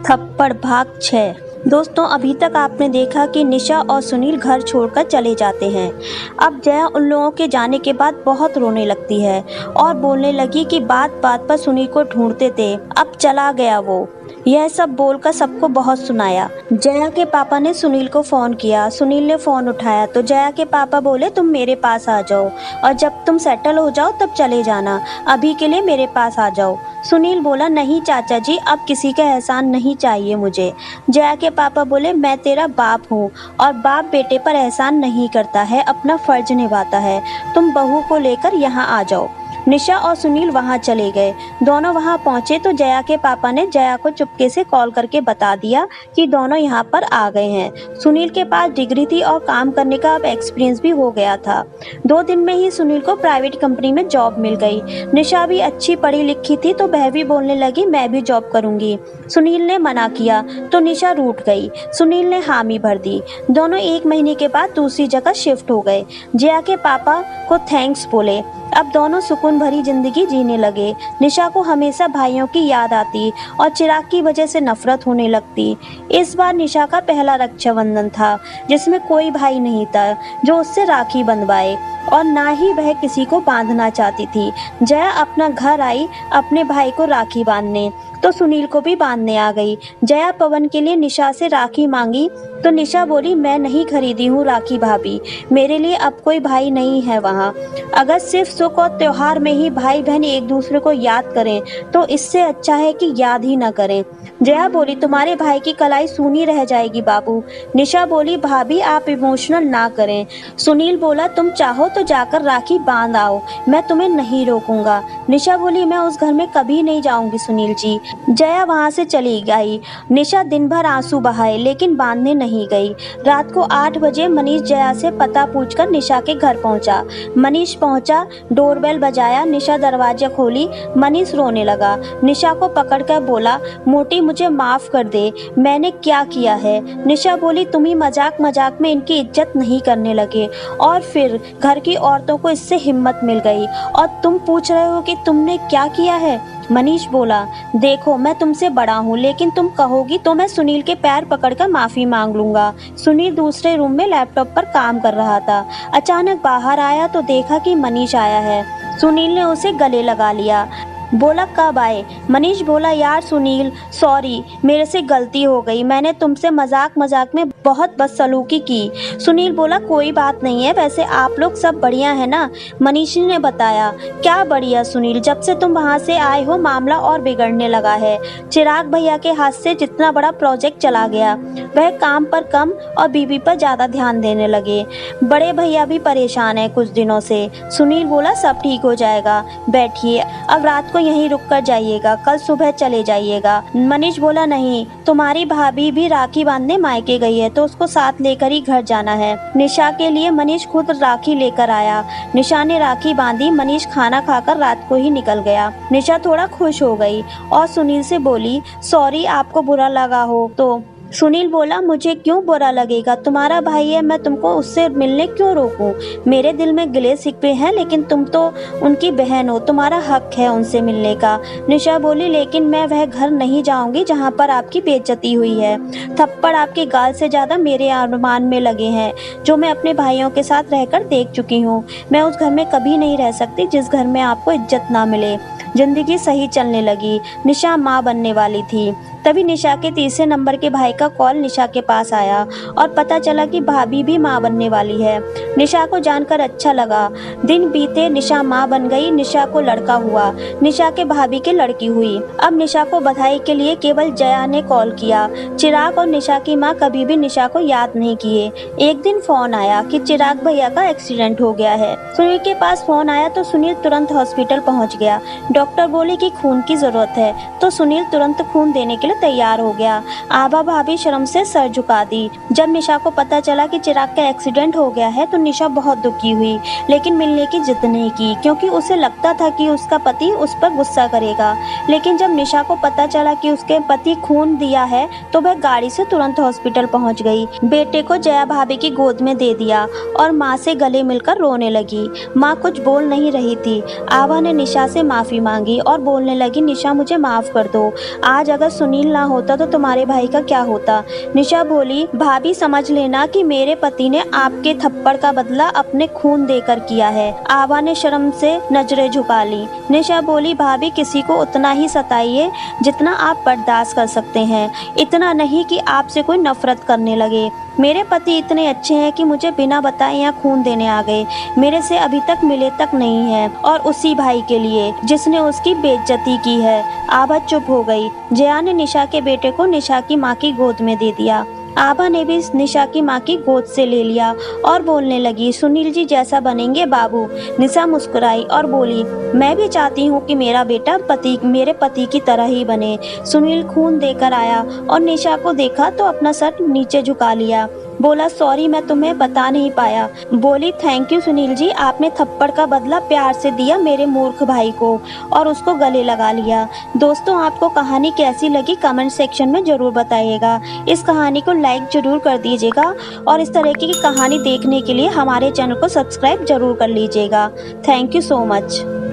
थप्पड़ भाग 6। दोस्तों, अभी तक आपने देखा कि निशा और सुनील घर छोड़कर चले जाते हैं। अब जया उन लोगों के जाने के बाद बहुत रोने लगती है और बोलने लगी कि बात बात पर सुनील को ढूंढते थे, अब चला गया वो। यह सब बोलकर सबको बहुत सुनाया। जया के पापा ने सुनील को फोन किया। सुनील ने फोन उठाया तो जया के पापा बोले, तुम मेरे पास आ जाओ और जब तुम सेटल हो जाओ तब चले जाना, अभी के लिए मेरे पास आ जाओ। सुनील बोला, नहीं चाचा जी, अब किसी का एहसान नहीं चाहिए मुझे। जया के पापा बोले, मैं तेरा बाप हूँ और बाप बेटे पर एहसान नहीं करता है, अपना फर्ज निभाता है। तुम बहू को लेकर यहाँ आ जाओ। निशा और सुनील वहां चले गए। दोनों वहां पहुंचे तो जया के पापा ने जया को चुपके से कॉल करके बता दिया कि दोनों यहां पर आ गए हैं। सुनील के पास डिग्री थी और काम करने का अब एक्सपीरियंस भी हो गया था। 2 दिन में ही सुनील को प्राइवेट कंपनी में जॉब मिल गई। निशा भी अच्छी पढ़ी लिखी थी तो वह भी बोलने लगी, मैं भी जॉब करूंगी। सुनील ने मना किया तो निशा रूठ गई। सुनील ने हामी भर दी। दोनों 1 महीने के बाद दूसरी जगह शिफ्ट हो गए। जया के पापा को थैंक्स बोले। अब दोनों सुकून भरी जिंदगी जीने लगे। निशा को हमेशा भाइयों की याद आती और चिराग की वजह से नफरत होने लगती। इस बार निशा का पहला रक्षाबंधन था जिसमें कोई भाई नहीं था जो उससे राखी बंधवाए और ना ही वह किसी को बांधना चाहती थी। जया अपना घर आई अपने भाई को राखी बांधने, तो सुनील को भी बांधने आ गई। जया पवन के लिए निशा से राखी मांगी तो निशा बोली, मैं नहीं खरीदी हूँ राखी भाभी, मेरे लिए अब कोई भाई नहीं है वहाँ। अगर सिर्फ सुख और त्योहार में ही भाई बहन एक दूसरे को याद करें तो इससे अच्छा है कि याद ही न करें। जया बोली, तुम्हारे भाई की कलाई सूनी रह जाएगी बाबू। निशा बोली, भाभी आप इमोशनल ना करें। सुनील बोला, तुम चाहो तो जाकर राखी बांध आओ, मैं तुम्हें नहीं रोकूंगा। निशा बोली, मैं उस घर में कभी नहीं जाऊंगी सुनील जी। जया वहां से चली गई। निशा दिन भर आंसू बहाए लेकिन बांधने नहीं गई। रात को 8 बजे मनीष जया से पता पूछकर निशा के घर पहुंचा। मनीष पहुंचा, डोरबेल बजाया, निशा दरवाजा खोली। मनीष रोने लगा। निशा को पकड़कर बोला, मोटी मुझे माफ कर दे, मैंने क्या किया है। निशा बोली, तुम ही मजाक मजाक में इनकी इज्जत नहीं करने लगे और फिर घर की औरतों को इससे हिम्मत मिल गई और तुम पूछ रहे हो कि तुमने क्या किया है। मनीष बोला, देखो मैं तुमसे बड़ा हूँ लेकिन तुम कहोगी तो मैं सुनील के पैर पकड़कर माफी मांग लूंगा। सुनील दूसरे रूम में लैपटॉप पर काम कर रहा था। अचानक बाहर आया तो देखा कि मनीष आया है। सुनील ने उसे गले लगा लिया। बोला, कब आए। मनीष बोला, यार सुनील सॉरी, मेरे से गलती हो गई, मैंने तुमसे मजाक मजाक में बहुत बदसलूकी की। सुनील बोला, कोई बात नहीं है, वैसे आप लोग सब बढ़िया है ना। मनीष ने बताया, क्या बढ़िया सुनील, जब से तुम वहाँ से आए हो मामला और बिगड़ने लगा है। चिराग भैया के हाथ से जितना बड़ा प्रोजेक्ट चला गया, वह काम पर कम और बीवी पर ज्यादा ध्यान देने लगे। बड़े भैया भी परेशान है कुछ दिनों से। सुनील बोला, सब ठीक हो जाएगा, बैठिए, अब रात को यहीं रुक कर जाइएगा, कल सुबह चले जाइएगा। मनीष बोला, नहीं, तुम्हारी भाभी भी राखी बांधने मायके गई है तो उसको साथ लेकर ही घर जाना है। निशा के लिए मनीष खुद राखी लेकर आया। निशा ने राखी बांधी। मनीष खाना खाकर रात को ही निकल गया। निशा थोड़ा खुश हो गई और सुनील से बोली, सॉरी आपको बुरा लगा हो तो। सुनील बोला, मुझे क्यों बुरा लगेगा, तुम्हारा भाई है, मैं तुमको उससे मिलने क्यों रोकूं। मेरे दिल में गिले शिकवे हैं लेकिन तुम तो उनकी बहन हो, तुम्हारा हक है उनसे मिलने का। निशा बोली, लेकिन मैं वह घर नहीं जाऊंगी जहां पर आपकी बेइज्जती हुई है। थप्पड़ आपके गाल से ज्यादा मेरे अरमान में लगे हैं जो मैं अपने भाइयों के साथ रहकर देख चुकी हूँ। मैं उस घर में कभी नहीं रह सकती जिस घर में आपको इज्जत ना मिले। जिंदगी सही चलने लगी। निशा माँ बनने वाली थी। तभी निशा के तीसरे नंबर के भाई का कॉल निशा के पास आया और पता चला कि भाभी भी माँ बनने वाली है। निशा को जानकर अच्छा लगा। दिन बीते, निशा माँ बन गई। निशा को लड़का हुआ। निशा के भाभी के लड़की हुई। अब निशा को बधाई के लिए केवल जया ने कॉल किया। चिराग और निशा की माँ कभी भी निशा को याद नहीं किए। एक दिन फोन आया कि चिराग भैया का एक्सीडेंट हो गया है। सुनील के पास फोन आया तो सुनील तुरंत हॉस्पिटल पहुँच गया। डॉक्टर बोले कि खून की जरूरत है तो सुनील तुरंत खून देने के लिए तैयार हो गया। आभा भाभी शर्म से सर झुका दी। जब निशा को पता चला कि चिराग का एक्सीडेंट हो गया है तो निशा बहुत दुखी हुई लेकिन मिलने की जिद नहीं की क्योंकि उसे लगता था कि उसका पति उस पर गुस्सा करेगा। लेकिन जब निशा को पता चला कि उसके पति खून दिया है तो वह गाड़ी से तुरंत हॉस्पिटल पहुंच गई। बेटे को जया भाभी की गोद में दे दिया और माँ से गले मिलकर रोने लगी। माँ कुछ बोल नहीं रही थी। आभा ने निशा से माफी मांगी और बोलने लगी, निशा मुझे माफ कर दो। आज अगर सुनील सुनील ना होता तो तुम्हारे भाई का क्या होता। निशा बोली, भाभी समझ लेना कि मेरे पति ने आपके थप्पड़ का बदला अपने खून देकर किया है। आभा ने शर्म से नजरें झुका ली। निशा बोली, भाभी किसी को उतना ही सताइए जितना आप बर्दाश्त कर सकते हैं, इतना नहीं कि आपसे कोई नफरत करने लगे। मेरे पति इतने अच्छे हैं कि मुझे बिना बताए यहाँ खून देने आ गए। मेरे से अभी तक मिले तक नहीं है, और उसी भाई के लिए जिसने उसकी बेइज्जती की है। आभा चुप हो गई। जया ने निशा के बेटे को निशा की माँ की गोद में दे दिया। आभा ने भी निशा की माँ की गोद से ले लिया और बोलने लगी, सुनील जी जैसा बनेंगे बाबू। निशा मुस्कुराई और बोली, मैं भी चाहती हूँ कि मेरा बेटा मेरे पति की तरह ही बने। सुनील खून देकर आया और निशा को देखा तो अपना सर नीचे झुका लिया। बोला, सॉरी मैं तुम्हें बता नहीं पाया। बोली, थैंक यू सुनील जी, आपने थप्पड़ का बदला प्यार से दिया मेरे मूर्ख भाई को, और उसको गले लगा लिया। दोस्तों, आपको कहानी कैसी लगी कमेंट सेक्शन में जरूर बताइएगा। इस कहानी को लाइक जरूर कर दीजिएगा और इस तरह की कहानी देखने के लिए हमारे चैनल को सब्सक्राइब जरूर कर लीजिएगा। Thank you so much.